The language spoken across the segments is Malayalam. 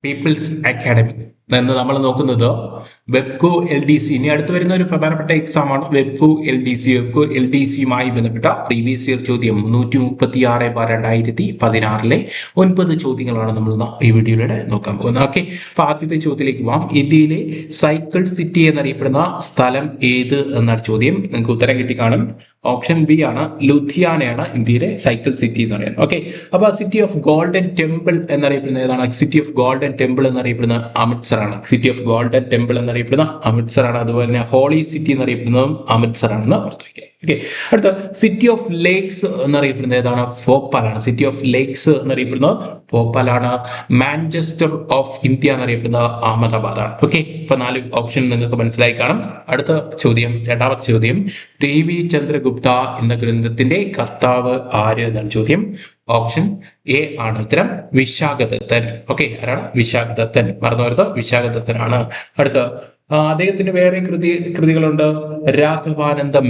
പീപ്പിൾസ് അക്കാഡമി എന്ന് നമ്മൾ നോക്കുന്നത് വെബ്കോ LDC. ഇനി അടുത്ത് വരുന്ന ഒരു പ്രധാനപ്പെട്ട എക്സാം ആണ് വെബ്കോ LDC. വെബ്കോ LDCയുമായി ബന്ധപ്പെട്ട പ്രീവിയസ് ഇയർ ചോദ്യം 136/2016 9 ചോദ്യങ്ങളാണ് നമ്മൾ ഈ വീഡിയോയിലൂടെ നോക്കാൻ പോകുന്നത്. ഓക്കെ, അപ്പൊ ആദ്യത്തെ ചോദ്യത്തിലേക്ക് പോകാം. ഇന്ത്യയിലെ സൈക്കിൾ സിറ്റി എന്നറിയപ്പെടുന്ന സ്ഥലം ഏത് എന്നാണ് ചോദ്യം. നിങ്ങൾക്ക് ഉത്തരം കിട്ടിക്കാണും. ഓപ്ഷൻ ബി ആണ്, ലുധിയാനയാണ് ഇന്ത്യയിലെ സൈക്കിൾ സിറ്റി എന്ന് പറയുന്നത്. ഓക്കെ, അപ്പൊ സിറ്റി ഓഫ് ഗോൾഡൻ ടെമ്പിൾ എന്നറിയപ്പെടുന്ന ഏതാണ്? സിറ്റി ഓഫ് ഗോൾഡൻ ടെമ്പിൾ എന്നറിയപ്പെടുന്ന അമൃത്സർ ആണ്. സിറ്റി ഓഫ് ഗോൾഡൻ ടെമ്പിൾ എന്നറിയപ്പെടുന്ന അമൃത്സർ ആണ്. അതുപോലെ തന്നെ ഹോളി സിറ്റി എന്നറിയപ്പെടുന്നതും അമൃത്സർ ആണെന്ന് ഓർത്ത് വയ്ക്കുക. ഓക്കെ, അടുത്ത സിറ്റി ഓഫ് ലേക്സ് എന്നറിയപ്പെടുന്നത് ഏതാണ്? ഭോപ്പാലാണ്. സിറ്റി ഓഫ് ലേക്സ് എന്നറിയപ്പെടുന്നത് ഭോപ്പാലാണ്. മാഞ്ചസ്റ്റർ ഓഫ് ഇന്ത്യ എന്നറിയപ്പെടുന്നത് അഹമ്മദാബാദാണ്. ഓക്കെ, ഇപ്പൊ 4 ഓപ്ഷൻ നിങ്ങൾക്ക് മനസ്സിലായി കാണും. അടുത്ത ചോദ്യം, രണ്ടാമത്തെ ചോദ്യം, ദേവി ചന്ദ്രഗുപ്ത എന്ന ഗ്രന്ഥത്തിന്റെ കർത്താവ് ആര് എന്നാണ് ചോദ്യം. ഓപ്ഷൻ എ ആണ് ഉത്തരം, വിശാഖദത്തൻ. ഓക്കെ, ആരാണ്? വിശാഖദത്തൻ. മറന്നു വരുന്നത് വിശാഖദത്തനാണ്. അടുത്ത അദ്ദേഹത്തിന്റെ വേറെ കൃതികളുണ്ട്. രാഘവാനന്ദം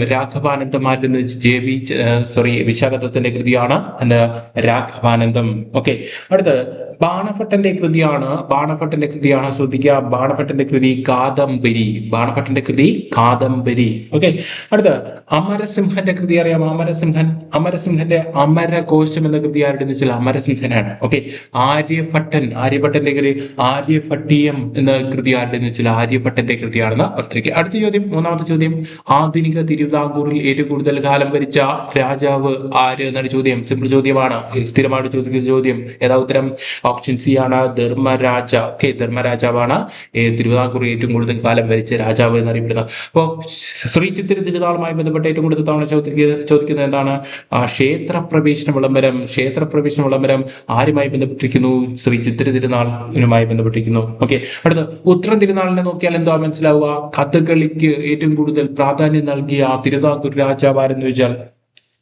ആരെന്ന് വിശാഖദത്തന്റെ കൃതിയാണ് രാഘവാനന്ദം. ഓക്കെ, അടുത്ത ബാണഭട്ടന്റെ കൃതിയാണ് ശ്രദ്ധിക്കുക. ബാണഭട്ടന്റെ കൃതി കാദംബരി. ഓക്കെ, അടുത്ത അമരസിംഹന്റെ കൃതി അറിയാം. അമരസിംഹന്റെ അമരകോശം എന്ന കൃതി ആരുടെ വെച്ചാൽ അമരസിംഹനാണ്. ഓക്കെ, ആര്യഭട്ടന്റെ കൃതി ആര്യഭട്ടീയം എന്ന കൃതി ആരുടെ വെച്ചാൽ ആര്യഭട്ടന്റെ കൃതിയാണെന്ന് ഓർത്തിരിക്കുക. അടുത്ത ചോദ്യം, മൂന്നാമത്തെ ചോദ്യം, ആധുനിക തിരുവിതാംകൂറിൽ ഏറ്റവും കൂടുതൽ കാലം ഭരിച്ച രാജാവ് ആര് എന്നാണ് ചോദ്യം. സിമ്പിൾ ചോദ്യമാണ്, സ്ഥിരമായിട്ട് ചോദിക്കുന്ന ചോദ്യം. ഏതാ ഉത്തരം? ഓപ്ഷൻ സി ആണ്, ധർമ്മരാജ. ഓക്കെ, ധർമ്മരാജാവാണ് തിരുവിതാംകൂറിൽ ഏറ്റവും കൂടുതൽ കാലം ഭരിച്ച രാജാവ് എന്നറിയപ്പെടുന്നത്. അപ്പോൾ ശ്രീ ചിത്തിര തിരുനാളുമായി ബന്ധപ്പെട്ട് ഏറ്റവും കൂടുതൽ തവണ ചോദിക്കുന്നത് എന്താണ്? ക്ഷേത്രപ്രവേശന വിളംബരം ആരുമായി ബന്ധപ്പെട്ടിരിക്കുന്നു? ശ്രീ ചിത്തിര തിരുനാളിനുമായി ബന്ധപ്പെട്ടിരിക്കുന്നു. ഓക്കെ, അടുത്ത ഉത്രം തിരുനാളിനെ നോക്കിയാൽ എന്താ മനസ്സിലാവുക? കഥകളിക്ക് ഏറ്റവും കൂടുതൽ പ്രാധാന്യം നൽകിയ തിരുവിതാംകൂർ രാജാവ് ആരെന്ന് ചോദിച്ചാൽ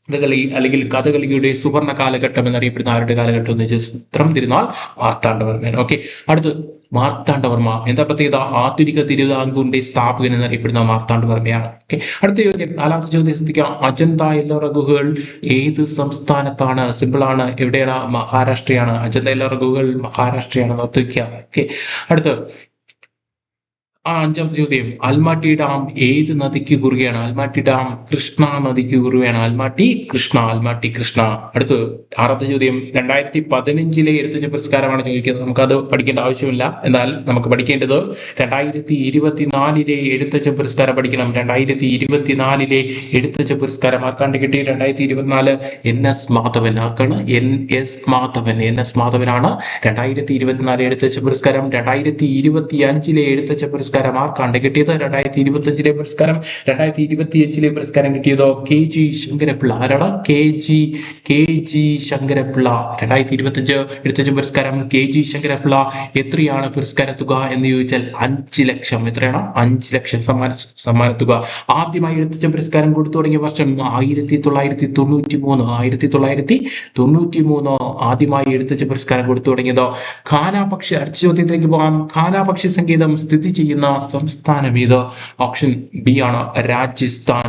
കഥകളി അല്ലെങ്കിൽ കഥകളിയുടെ സുവർണ കാലഘട്ടം എന്നറിയപ്പെടുന്ന ആരുടെ കാലഘട്ടം എന്ന് വെച്ചാൽ ഉത്രം തിരുനാൾ മാർത്താണ്ഡവർമ്മയാണ്. ഓക്കെ, അടുത്ത് മാർത്താണ്ഡവർമ്മ എന്താ പ്രത്യേകത? ആധുനിക തിരുവിതാംകൂറിന്റെ സ്ഥാപകൻ എന്നറിയപ്പെടുന്ന മാർത്താണ്ഡവർമ്മയാണ്. ഓക്കെ, അടുത്ത ചോദ്യം, നാലാമത്തെ ചോദ്യം ശ്രദ്ധിക്കുക. അജന്ത എല്ലോറ ഗുഹകൾ ഏത് സംസ്ഥാനത്താണ്? സിമ്പിൾ ആണ്, എവിടെയാണ്? മഹാരാഷ്ട്രയാണ്. അജന്ത എല്ലോറ ഗുഹകൾ മഹാരാഷ്ട്രയാണ്. ഓർത്തിരിക്കുക. ഓക്കെ, അടുത്ത് അഞ്ചാമത്തെ ചോദ്യം, അൽമാട്ടി ഡാം ഏത് നദിക്ക് കുറുകയാണ്? അൽമാട്ടി ഡാം കൃഷ്ണ നദിക്ക് കുറുകയാണ്. അൽമാട്ടി കൃഷ്ണ. അടുത്ത് ആറാമത്തെ ചോദ്യം, 2015 എഴുത്തച്ഛൻ പുരസ്കാരമാണ് ചോദിക്കുന്നത്. നമുക്കത് പഠിക്കേണ്ട ആവശ്യമില്ല. എന്നാൽ നമുക്ക് പഠിക്കേണ്ടത് 2024 എഴുത്തച്ഛൻ പുരസ്കാരം പഠിക്കണം. 2024 എഴുത്തച്ഛൻ പുരസ്കാരം ആർക്കാണ്ട് കിട്ടി? 2024 NS മാധവൻ. ആർക്കാണ്? NS മാധവനാണ് 2024 എഴുത്തച്ഛൻ പുരസ്കാരം. 2025 എഴുത്തച്ഛൻ പുരസ്കാരം ആർക്കാണ്ട് കിട്ടിയത്? 2025 പുരസ്കാരം 2025 പുരസ്കാരം കിട്ടിയതോ KG ശങ്കരപ്പിള്ള. ആരാണ്? KG ശങ്കരപ്പിള്ള. 2025 എഴുത്തച്ഛൻ പുരസ്കാരം KG ശങ്കരപ്പിള്ള. എത്രയാണ് പുരസ്കാര തുക എന്ന് ചോദിച്ചാൽ 5 ലക്ഷം. എത്രയാണ്? 5 ലക്ഷം സമ്മാന തുക. ആദ്യമായി എഴുത്തച്ഛൻ പുരസ്കാരം കൊടുത്തു തുടങ്ങിയ വർഷം 1993 ആദ്യമായി എഴുത്തച്ഛൻ പുരസ്കാരം കൊടുത്തു തുടങ്ങിയതോ. ഖാനാപക്ഷി. അടുത്ത ചോദ്യത്തിലേക്ക് പോകാം. ഖാനാപക്ഷി സംഗീതം സ്ഥിതി ചെയ്യുന്ന സംസ്ഥാനം ഏത്? ഓപ്ഷൻ ബി ആണ്, രാജസ്ഥാൻ.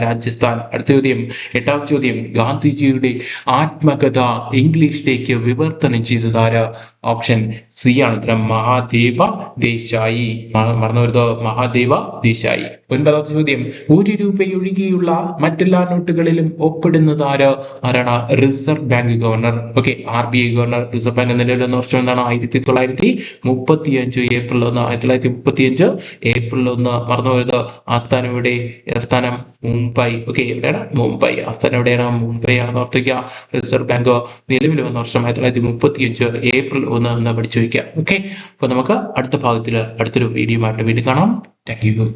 രാജസ്ഥാൻ. അടുത്ത ചോദ്യം, എട്ടാമത്തെ ചോദ്യം, ഗാന്ധിജിയുടെ ആത്മകഥ ഇംഗ്ലീഷിലേക്ക് വിവർത്തനം ചെയ്തതാര്? ഓപ്ഷൻ സി ആണ് ഉത്തരം, മഹാദേവ ദേശായി. മറന്നു വരുന്നത് മഹാദേവ ദേശായി. ഒൻപതാമത്തെ ചോദ്യം, ₹1 ഒഴികെയുള്ള മറ്റെല്ലാ നോട്ടുകളിലും ഒപ്പിടുന്നത് ആരാണ്? Reserve bank governor. Okay, RBI governor. Reserve bank നിലവിൽ വന്ന വർഷം എന്താണ്? 1935 ഏപ്രിൽ 1. 1935 ഏപ്രിൽ 1. മറന്നു വരുന്നത് ആസ്ഥാനം എവിടെ? ആസ്ഥാനം മുംബൈ. ഓക്കെ, എവിടെയാണ്? മുംബൈ. ആസ്ഥാനം എവിടെയാണ്? മുംബൈ ആണെന്ന് ഓർത്തിരിക്കുക. റിസർവ് ബാങ്ക് നിലവിൽ വന്ന വർഷം 1935 ഏപ്രിൽ 1 എന്ന് പഠിച്ചു വയ്ക്കുക. ഓക്കെ, അപ്പൊ നമുക്ക് അടുത്ത ഭാഗത്തിൽ അടുത്തൊരു വീഡിയോ ആയിട്ട് വീണ്ടും കാണാം. Thank you.